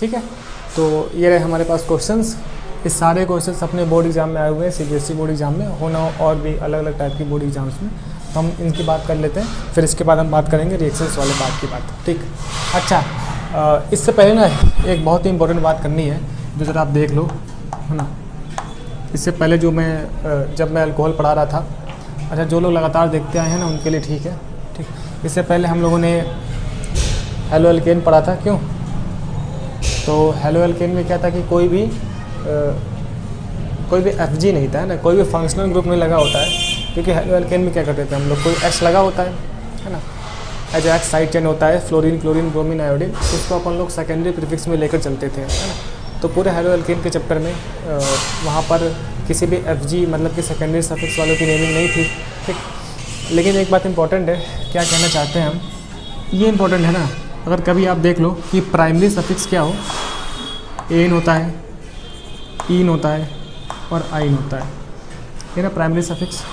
ठीक है, तो ये रहे हमारे पास क्वेश्चंस। इस सारे क्वेश्चंस अपने बोर्ड एग्जाम में आए हुए हैं, सीबीएसई बोर्ड एग्जाम में होना और भी अलग अलग टाइप की बोर्ड एग्जाम्स में, तो हम इनकी बात कर लेते हैं, फिर इसके बाद हम बात करेंगे रिएक्शंस वाले पार्ट की बात। ठीक, अच्छा इससे पहले ना एक बहुत ही इंपॉर्टेंट बात करनी है, जो ज़रा आप देख लो, है ना। इससे पहले जो मैं जब मैं अल्कोहल पढ़ा रहा था, अच्छा जो लोग लगातार देखते आए हैं ना उनके लिए ठीक है। ठीक, इससे पहले हम लोगों ने हेलो एल्केन पढ़ा था, क्यों? तो हेलो एल्केन में क्या था कि कोई भी एफजी नहीं था, है ना, कोई भी फंक्शनल ग्रुप नहीं लगा होता है, क्योंकि हेलो एल्केन में क्या करते थे हम लोग, कोई एच लगा होता है ना, एजाक्स साइड चेन होता है, फ्लोरीन, क्लोरीन, ब्रोमीन, आयोडीन, उसको अपन लोग सेकेंडरी प्रीफिक्स में लेकर चलते थे, है ना। तो पूरे हेलो एल्केन के चैप्टर में वहाँ पर किसी भी एफजी मतलब कि सेकेंडरी सफिक्स वालों की नेमिंग नहीं थी। ठीक, लेकिन एक बात इंपॉर्टेंट है, क्या कहना चाहते हैं हम, ये इंपॉर्टेंट है ना, अगर कभी आप देख लो कि प्राइमरी सफिक्स क्या हो, एन होता है, ईन होता है और आइन होता है, ये ना प्राइमरी सफिक्स।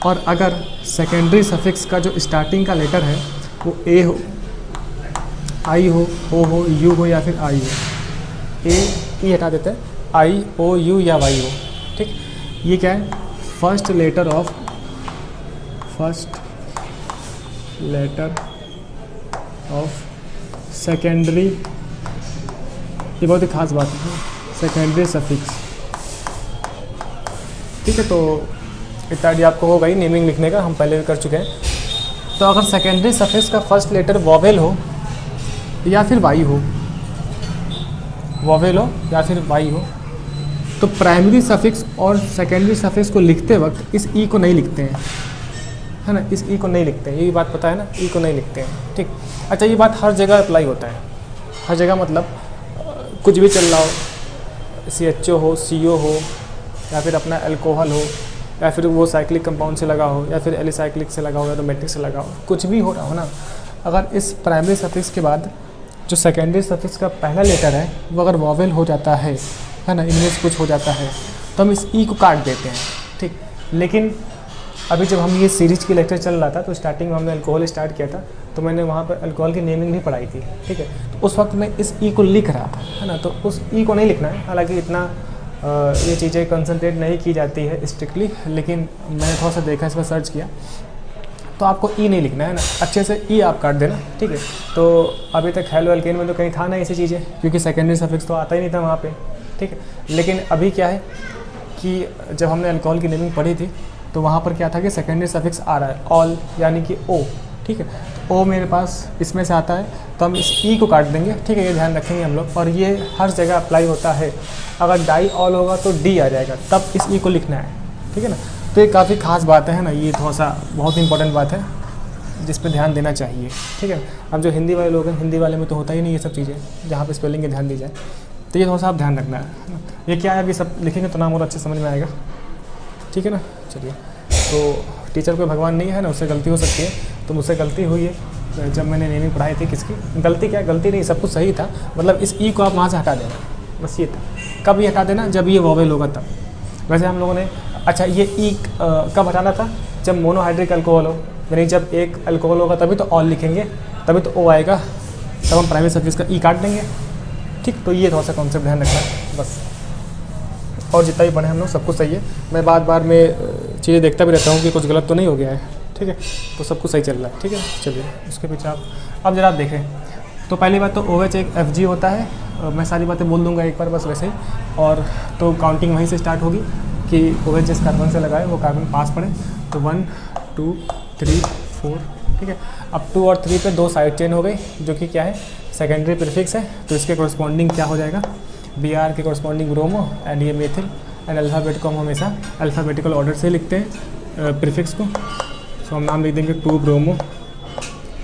और अगर सेकेंडरी सफिक्स का जो स्टार्टिंग का लेटर है वो ए हो, आई हो, ओ हो, यू हो या फिर आई हो, ए ई हटा देते हैं, आई, ओ, यू या वाई हो। ठीक, ये क्या है, फर्स्ट लेटर ऑफ सेकेंडरी, ये बहुत ही खास बात है, सेकेंडरी सफिक्स। ठीक है, तो इतना आइडिया आपको होगा ही नेमिंग लिखने का, हम पहले भी कर चुके हैं। तो अगर सेकेंडरी सफिक्स का फर्स्ट लेटर वॉवेल हो या फिर वाई हो, वॉवेल हो या फिर वाई हो, तो प्राइमरी सफिक्स और सेकेंडरी सफिक्स को लिखते वक्त इस ई को नहीं लिखते हैं, है ना, इस ई को नहीं लिखते हैं, ये बात पता है ना, ई को नहीं लिखते हैं। ठीक, अच्छा ये बात हर जगह अप्लाई होता है, हर जगह मतलब कुछ भी चल रहा हो, CHO हो, CO हो या फिर अपना अल्कोहल हो या फिर वो साइक्लिक कंपाउंड से लगा हो या फिर एलिसाइक्लिक से लगा हो या एरोमेटिक से लगा हो, कुछ भी हो रहा हो ना, अगर इस प्राइमरी सफिक्स के बाद जो सेकेंडरी सफिक्स का पहला लेटर है वो अगर वॉवेल हो जाता है ना, इनमें से कुछ हो जाता है, तो हम इस ई को काट देते हैं। ठीक, लेकिन अभी जब हम ये सीरीज की लेक्चर चल रहा था तो स्टार्टिंग में हमने अल्कोहल स्टार्ट किया था, तो मैंने वहाँ पर अल्कोहल की नेमिंग नहीं पढ़ाई थी। ठीक है, तो उस वक्त मैं इस ई को लिख रहा था, है ना, तो उस ई को नहीं लिखना है। हालांकि इतना ये चीज़ें कंसंट्रेट नहीं की जाती है स्ट्रिक्टली, लेकिन मैंने थोड़ा सा देखा, इस पर सर्च किया, तो आपको ई नहीं लिखना है ना, अच्छे से ई आप काट देना। ठीक है, तो अभी तक हेलो एल्केन में तो कहीं था ना ऐसी चीज़ें, क्योंकि सेकेंडरी सफिक्स तो आता ही नहीं था वहाँ पे। ठीक है, लेकिन अभी क्या है कि जब हमने अल्कोहल की नेमिंग पढ़ी थी तो वहाँ पर क्या था कि सेकेंडरी सफिक्स आ रहा है, ऑल यानी कि ओ। ठीक है, तो ओ मेरे पास इसमें से आता है, तो हम इस ई को काट देंगे। ठीक है, ये ध्यान रखेंगे हम लोग, और ये हर जगह अप्लाई होता है। अगर डाई ऑल होगा तो डी आ जाएगा, तब इस ई को लिखना है। ठीक है ना, तो ये काफ़ी खास बात है ना, ये थोड़ा सा बहुत इंपॉर्टेंट बात है जिस पे ध्यान देना चाहिए। ठीक है, अब जो हिंदी वाले लोग हैं, हिंदी वाले में तो होता ही नहीं ये सब चीज़ें, जहाँ पे स्पेलिंग का ध्यान दी जाए, तो ये थोड़ा सा आप ध्यान रखना है। ये क्या है, अभी सब लिखेंगे तो नाम और अच्छे समझ में आएगा। ठीक है ना, चलिए, तो टीचर कोई भगवान नहीं है ना, उससे गलती हो सकती है, तो मुझसे गलती हुई है जब मैंने नेमिंग पढ़ाई थी। किसकी गलती, क्या गलती नहीं, सब कुछ सही था, मतलब इस ई को आप वहाँ से हटा देना, बस ये था। कब ये हटा देना, जब ये वॉवेल होगा तब। वैसे हम लोगों ने, अच्छा ये ई कब हटाना था, जब मोनोहाइड्रिक अल्कोहल हो, यानी जब एक अल्कोहल होगा तभी तो ऑल लिखेंगे, तभी तो ओ आएगा, तब हम प्राइमरी सफिक्स का ई काट देंगे। ठीक, तो ये थोड़ा सा कॉन्सेप्ट ध्यान रखना है बस, और जितना भी पढ़े हम लोग सब कुछ सही है। मैं बार में चीज़ें देखता भी रहता हूँ कि कुछ गलत तो नहीं हो गया है। ठीक है, तो सब कुछ सही चल रहा है। ठीक है, चलिए उसके पीछे अब जरा आप देखें, तो पहली बात तो OH एक FG होता है। मैं सारी बातें बोल दूंगा एक बार बस वैसे ही, और तो काउंटिंग वहीं से स्टार्ट होगी कि OH जिस कार्बन से लगाए वो कार्बन पास पड़े, तो 1 2 3 4। ठीक है, अब 2 और 3 पे 2 साइड चेन हो गई, जो कि क्या है, सेकेंडरी प्रीफिक्स है, तो इसके कॉरस्पॉन्डिंग क्या हो जाएगा, Br के कॉरस्पॉन्डिंग ब्रोमो एंड ये मेथिल एंड अल्फ़ाबेट को हम हमेशा अल्फ़ाबेटिकल ऑर्डर से लिखते हैं प्रीफिक्स को, तो हम नाम लिख देंगे 2 ब्रोमो।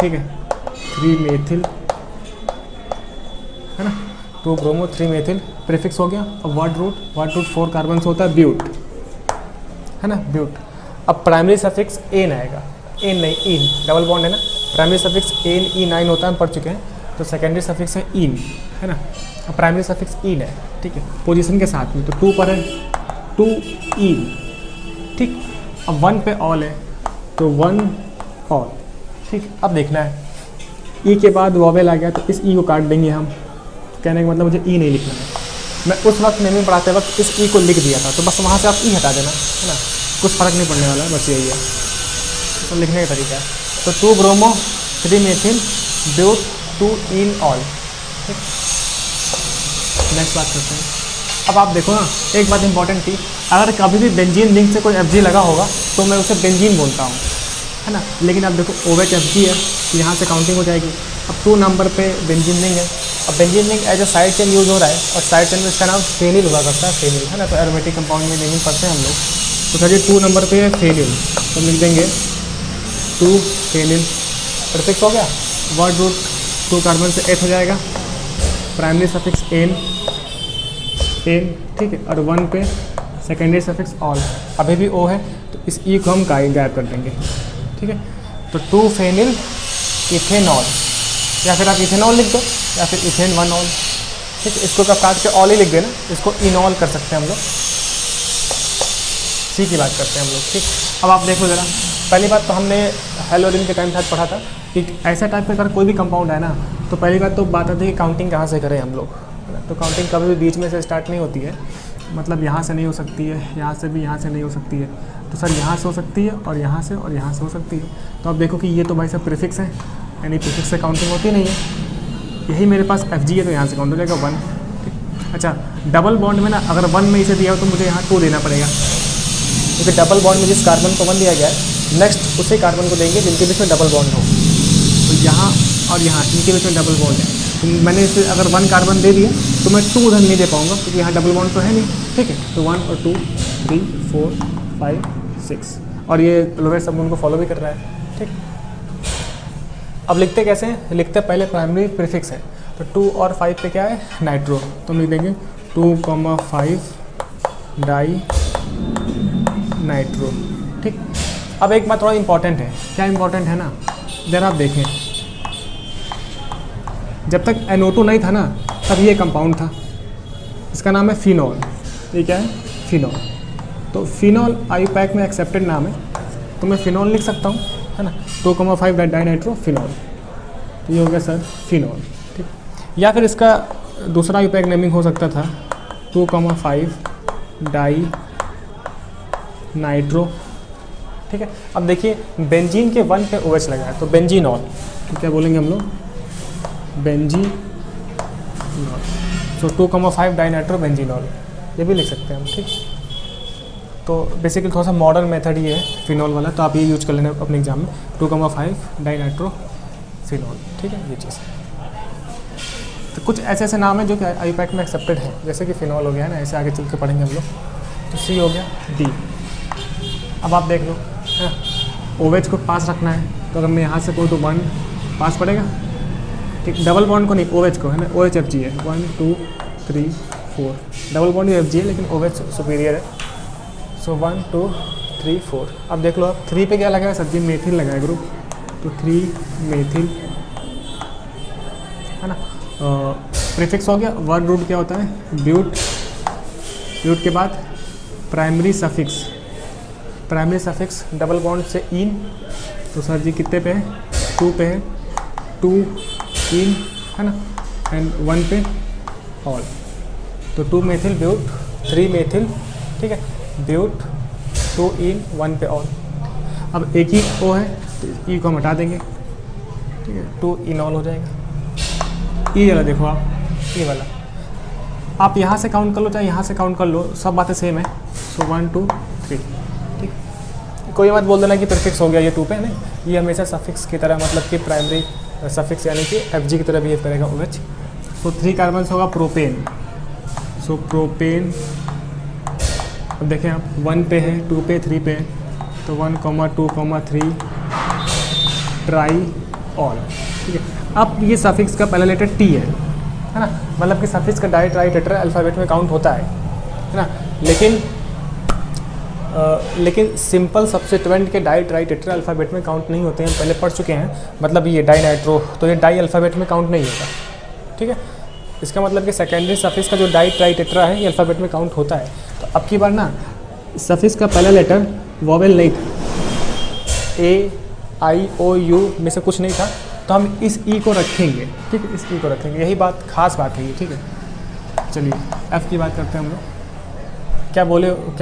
ठीक है, 3 मेथिल, है ना, 2 ब्रोमो 3 मेथिल प्रीफिक्स हो गया। अब वर्ड रूट 4 कार्बन से होता है ब्यूट, है ना, ब्यूट। अब प्राइमरी सफिक्स एन आएगा, एन नहीं इन, डबल बॉन्ड है ना, प्राइमरी सफिक्स एन ई 9 होता है, हम पढ़ चुके हैं, तो सेकेंडरी सफिक्स है इन, है ना, अब प्राइमरी सफिक्स इन है। ठीक है, पोजीशन के साथ में, तो 2 पर है 2 इन। ठीक, अब 1 पे ऑल है, तो 1 ऑल। ठीक, अब देखना है ई के बाद वॉवेल आ गया, तो इस ई को काट देंगे हम, कहने का मतलब मुझे ई नहीं लिखना है। मैं उस वक्त नेमिंग पढ़ाते वक्त इस ई को लिख दिया था, तो बस वहाँ से आप ई हटा देना, है ना, कुछ फ़र्क नहीं पड़ने वाला, बस यही है तो लिखने का तरीका है। तो 2 bromo 3 methyl but 2 en ol. ठीक, नेक्स्ट बात करते हैं। अब आप देखो ना, एक बात इंपॉर्टेंट थी, अगर कभी भी बेंजीन लिंक से कोई एफ लगा होगा तो मैं उसे बेंजीन बोलता हूँ, है ना, लेकिन अब देखो OH FG है तो यहाँ से काउंटिंग हो जाएगी। अब 2 नंबर पे बेंजीन लिंक है, अब benzene link as a side chain use हो रहा है और साइड चेन में इसका नाम फेनिल हुआ करता है, फेनिल, है ना, तो एरोमेटिक कंपाउंड में नेमिंग पढ़ते हैं हम लोग। तो सर ये 2 नंबर पे है फेनिल, तो लिख देंगे 2 फेनिल, प्रीफिक्स हो गया, वर्ड रूट 2 कार्बन से एथ हो जाएगा, प्राइमरी सफिक्स एन, ठीक है, और 1 पे सेकेंडरी सफिक्स ऑल, अभी भी ओ है तो इस ई को हम गायब कर देंगे। ठीक है, तो 2 फेनिल इथेनॉल, या फिर आप इथेनॉल लिख दो या फिर इथेन 1 ऑल। ठीक है, इसको कब काट के ऑल ही लिख देना, इसको इनॉल कर सकते हैं हम लोग, सी की बात करते हैं हम लोग। ठीक, अब आप देखो ज़रा, पहली बात तो हमने हेलोरिन के टाइम साथ पढ़ा था कि ऐसा टाइप का अगर कोई भी कंपाउंड है ना, तो पहली बात तो बात आती है कि काउंटिंग कहाँ से करें हम लोग, तो काउंटिंग कभी भी बीच में से स्टार्ट नहीं होती है, मतलब यहाँ से नहीं हो सकती है, यहाँ से भी, यहाँ से नहीं हो सकती है, तो सर यहाँ से हो सकती है और यहाँ से और यहाँ से हो सकती है। तो आप देखो कि ये तो भाई सब प्रीफिक्स है, यानी प्रीफिक्स से काउंटिंग होती नहीं है। यही मेरे पास FG है तो यहाँ से काउंट हो जाएगा 1। ठीक, अच्छा, डबल बॉन्ड में ना अगर 1 में इसे दिया हो तो मुझे यहाँ 2 देना पड़ेगा, क्योंकि डबल बॉन्ड में जिस कार्बन को 1 दिया गया है नेक्स्ट उसी कार्बन को देंगे जिनके बीच में डबल बॉन्ड हो। तो यहाँ और यहाँ इनके बीच में डबल बॉन्ड है, तो मैंने इसे अगर 1 कार्बन दे दिया तो मैं 2 उधर नहीं दे पाऊँगा क्योंकि यहाँ डबल बॉन्ड तो है नहीं। ठीक है, तो 1 और 2 3 4 5 6 और ये लोअर सब उनको फॉलो भी कर रहा है। ठीक, अब लिखते कैसे हैं, लिखते पहले प्राइमरी प्रीफिक्स है, तो 2 और 5 पे क्या है, नाइट्रो, तो हम लिख देंगे 2,5 डाई नाइट्रो। ठीक, अब एक बात थोड़ा इंपॉर्टेंट है, क्या इंपॉर्टेंट है ना, जरा आप देखें, जब तक NO2 नहीं था ना तब ये कंपाउंड था, इसका नाम है फिनॉल। ये क्या है, फिनॉल। तो फिनॉल आईयूपैक में एक्सेप्टेड नाम है, तो मैं फिनॉल लिख सकता हूँ, है ना, 2,5 डाई नाइट्रो फिनॉल, तो ये हो गया सर फिनॉल। ठीक, या फिर इसका दूसरा आईयूपैक नेमिंग हो सकता था 2,5 डाई नाइट्रो। ठीक है, अब देखिए बेंजीन के 1 पे OH लगा है तो बेंजीनॉल, तो क्या बोलेंगे हम लोग, बेंजीनॉल। सो 2,5 डाई नाइट्रो बेंजीनॉल, ये भी लिख सकते हैं हम। ठीक, तो बेसिकली थोड़ा सा मॉडर्न मेथड ये है फिनॉल वाला, तो आप ये यूज कर लेना अपने एग्जाम में, 2,5 डाई नाइट्रो फिनॉल। ठीक है, ये चीज़। तो कुछ ऐसे ऐसे नाम है जो कि आईयूपैक में एक्सेप्टेड है, जैसे कि फिनॉल हो गया है ना, ऐसे आगे चल के पढ़ेंगे हम लोग। तो C हो गया, D। अब आप देख लो, है OH को पास रखना है, तो अगर मैं यहाँ से कहूँ तो 1 पास पड़ेगा। ठीक, डबल बॉन्ड को नहीं, OH को, है ना, OH FG है, 1 2 3 4, डबल बॉन्ड भी FG है लेकिन OH सुपीरियर है, सो 1 2 3 4। अब देख लो आप 3 पे क्या लगा है, सब्जी मेथिल लगा है ग्रुप, तो 3 मेथिल, है ना। प्रीफिक्स हो गया, वर्ड रूट क्या होता है, ब्यूट, ब्यूट के बाद primary suffix, primary suffix double bond से इन, तो सर जी कितने पे है, 2 पे है, 2 इन, है ना, एंड 1 पे ऑल, तो 2 मेथिल ब्यूट 3 मेथिल। ठीक है, ब्यूट 2 इन 1 पे ऑल। अब एक ही O है तो ई को हम हटा देंगे। ठीक है, 2 इनॉल हो जाएगा। ई वाला देखो आप, ये वाला आप यहाँ से काउंट कर लो चाहे यहाँ से काउंट कर लो, सब बातें सेम है। सो 1 2 3। ठीक, कोई मत बोल देना कि प्रीफिक्स हो गया ये 2 पे, नहीं, ये हमेशा सफिक्स की तरह, मतलब कि प्राइमरी सफिक्स यानी कि FG की तरह बिहेव करेगा OH। तो 3 कार्बन होगा प्रोपेन, सो प्रोपेन। अब देखें आप 1 पे है, 2 पे, 3 पे, तो 1, 2, 3 ट्राई ऑल। ठीक है, अब ये सफिक्स का पहला लेटर T है ना, मतलब कि सफिक्स का डाई ट्राई टेट्रा अल्फ़ाबेट में काउंट होता है ना, लेकिन सिंपल सब्स्टिट्यूएंट के डाई ट्राई टेट्रा अल्फ़ाबेट में काउंट नहीं होते हैं, हम पहले पढ़ चुके हैं। मतलब ये डाई नाइट्रो, तो ये डाई अल्फ़ाबेट में काउंट नहीं होगा। ठीक है, इसका मतलब कि सेकेंडरी सफिक्स का जो डाई ट्राई टेट्रा है ये अल्फ़ाबेट में काउंट होता है। तो अब की बार ना सफिक्स का पहला लेटर वॉवेल नहीं था, A I O U में से कुछ नहीं था, तो हम इस ई को रखेंगे, ठीक है, इस ई को रखेंगे, यही बात खास बात है ये, ठीक है। चलिए एफ़ की बात करते हैं हम लोग। क्या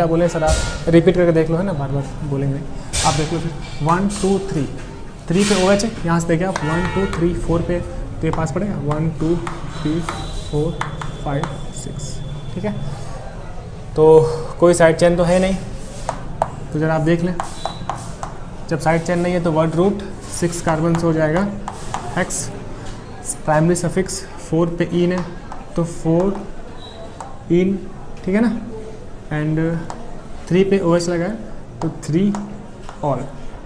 बोले सर, आप रिपीट करके देख लो, है ना, बार बार बोलेंगे आप, देख लो फिर। 1 2 3, 3 पे OH है, यहाँ से देखिए आप 1 2 3 4 पे तो ये पास पड़ेगा 1 2 3 4 5 6, ठीक है। तो कोई साइड चेन तो है नहीं, तो ज़रा आप देख लें, जब साइड चेन नहीं है तो वर्ड रूट 6 कार्बन से हो जाएगा हेक्स, प्राइमरी सफिक्स 4 पे इन है तो 4 इन, ठीक है ना, एंड 3 पे OH लगा है तो 3 ऑल।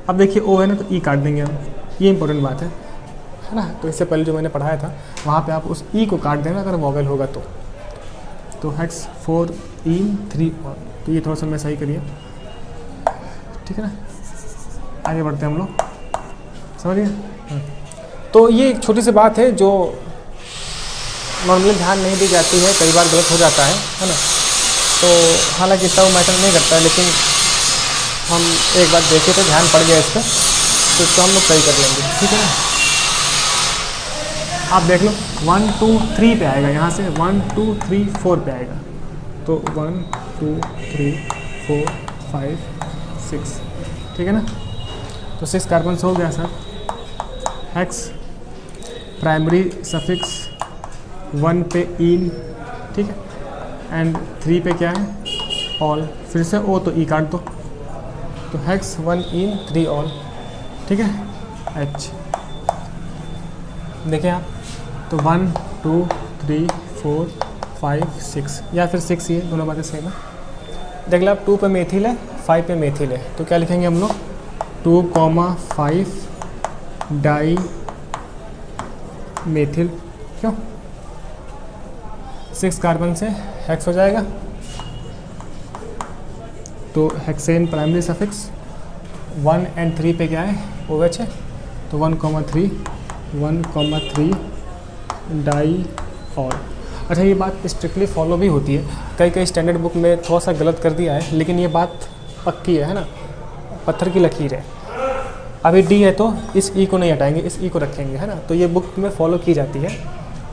अब देखिए O है ना, तो E काट देंगे हम, ये इंपॉर्टेंट बात है ना। तो इससे पहले जो मैंने पढ़ाया था वहाँ पे आप उस E को काट देना अगर वॉवेल होगा तो हेक्स 4 इन 3 ऑल। तो ये थोड़ा सा मैं सही करिए, ठीक है ना। आगे बढ़ते हैं हम लोग, समझिए। तो ये एक छोटी सी बात है जो नॉर्मली ध्यान नहीं दी जाती है, कई बार गलत हो जाता है ना। तो हालांकि इतना वो मैटर नहीं करता है, लेकिन हम एक बार देखे तो ध्यान पड़ गया इस पर, तो इसको हम लोग सही कर लेंगे, ठीक है ना। आप देख लो 1 2 3 पे आएगा, यहाँ से 1 2 3 4 पे आएगा, तो 1 2 3 4 5 6, ठीक है ना। तो 6 कार्बन हो गया सर। हेक्स प्राइमरी सफिक्स 1 पे इन, ठीक है, एंड 3 पे क्या है ऑल, फिर से O तो E काट दो, तो हेक्स 1 इन 3 ऑल, ठीक है। H देखें आप, तो 1 2 3 4 5 6, या फिर 6 ये दोनों बातें सेम है। देख लो आप 2 पे मेथिल है, 5 पे मेथिल है, तो क्या लिखेंगे हम लोग 2,5 डाई मेथिल, क्यों 6 कार्बन से हेक्स हो जाएगा, तो हेक्सेन प्राइमरी सफिक्स 1 एंड 3 पे क्या है OH है, तो 1,3 डाई ऑल। अच्छा ये बात स्ट्रिक्टली फॉलो भी होती है, कई स्टैंडर्ड बुक में थोड़ा सा गलत कर दिया है, लेकिन ये बात पक्की है ना, पत्थर की लकीर है। अभी D है तो इस E को नहीं हटाएंगे, इस E को रखेंगे, है ना। तो ये बुक में फॉलो की जाती है।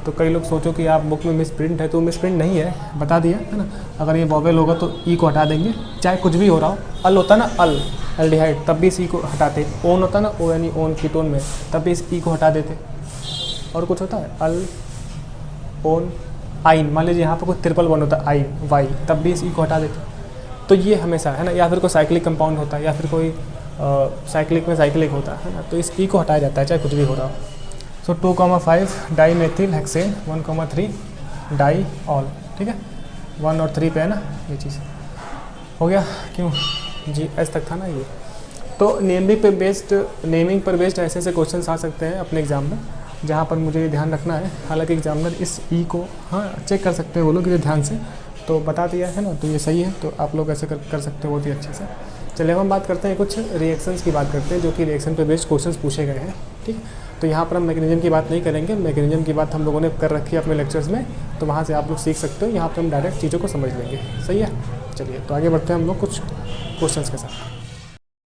तो कई लोग सोचो कि आप बुक में मिसप्रिंट है, तो मिसप्रिंट नहीं है, बता दिया है ना। अगर ये वॉवेल होगा तो E को हटा देंगे, चाहे कुछ भी हो रहा हो। अल होता ना, अल एल्डिहाइड, तब भी इस E को हटाते। ओन होता ना, O यानी ओन कीटोन में, तब भी इस E को हटा देते। और कुछ होता है अल ओन आइन, मान लीजिए यहाँ पर कोई ट्रिपल बॉन्ड होता है आइन वाई, तब भी इस E को हटा देते। तो ये हमेशा है ना, या फिर कोई साइक्लिक कंपाउंड होता है, या फिर कोई साइक्लिक में साइक्लिक होता है ना, तो इस E को हटाया जाता है चाहे कुछ भी हो रहा हो। So 2,5 dimethyl hexane 1,3 diol, ठीक है। 1 और 3 पे है ना, ये चीज़ हो गया। क्यों जी एस तक था ना ये। तो नेमिंग पर बेस्ड ऐसे ऐसे क्वेश्चन आ सकते हैं अपने एग्जाम में, जहाँ पर मुझे ध्यान रखना है। हालांकि एग्जामिनर इस E को हाँ चेक कर सकते हैं वो लोग ध्यान से, तो बता दिया है ना, तो ये सही है। तो आप लोग ऐसे कर सकते हो बहुत ही अच्छे से। चलिए हम बात करते हैं, कुछ रिएक्शंस की बात करते हैं, जो कि रिएक्शन पे बेस्ड क्वेश्चंस पूछे गए हैं, ठीक। तो यहाँ पर हम मैकेनिज्म की बात नहीं करेंगे, मैकेनिज्म की बात हम लोगों ने कर रखी है अपने लेक्चर्स में, तो वहाँ से आप लोग सीख सकते हो। यहाँ पर हम डायरेक्ट चीज़ों को समझ लेंगे, सही है। चलिए तो आगे बढ़ते हैं हम लोग कुछ क्वेश्चंस के साथ।